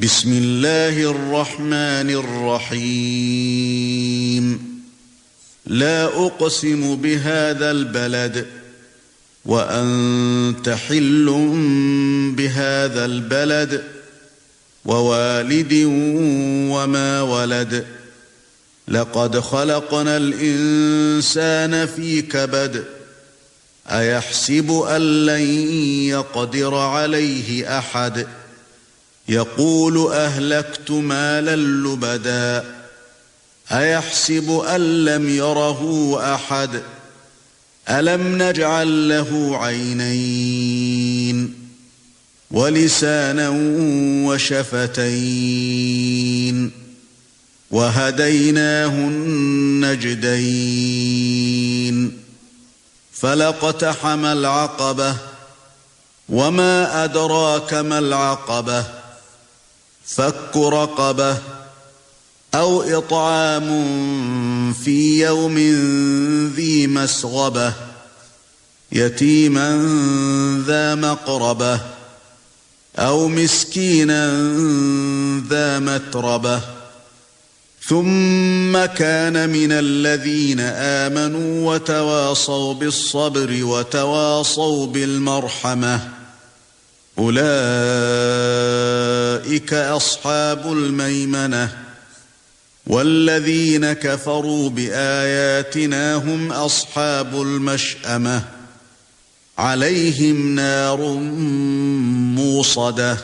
بسم الله الرحمن الرحيم لا أقسم بهذا البلد وأنت حل بهذا البلد ووالد وما ولد لقد خلقنا الإنسان في كبد أيحسب أن لن يقدر عليه أحد يقول أهلكت مالا لبدا أيحسب أن لم يره أحد ألم نجعل له عينين ولسانا وشفتين وهديناه النجدين فلاقتحم العقبة وما أدراك ما العقبة فك رقبة أو إطعام في يوم ذي مسغبة يتيما ذا مقربة أو مسكينا ذا متربة ثم كان من الذين آمنوا وتواصوا بالصبر وتواصوا بالمرحمة أولئك أصحاب الميمنة والذين كفروا بآياتنا هم أصحاب المشأمة عليهم نار موصدة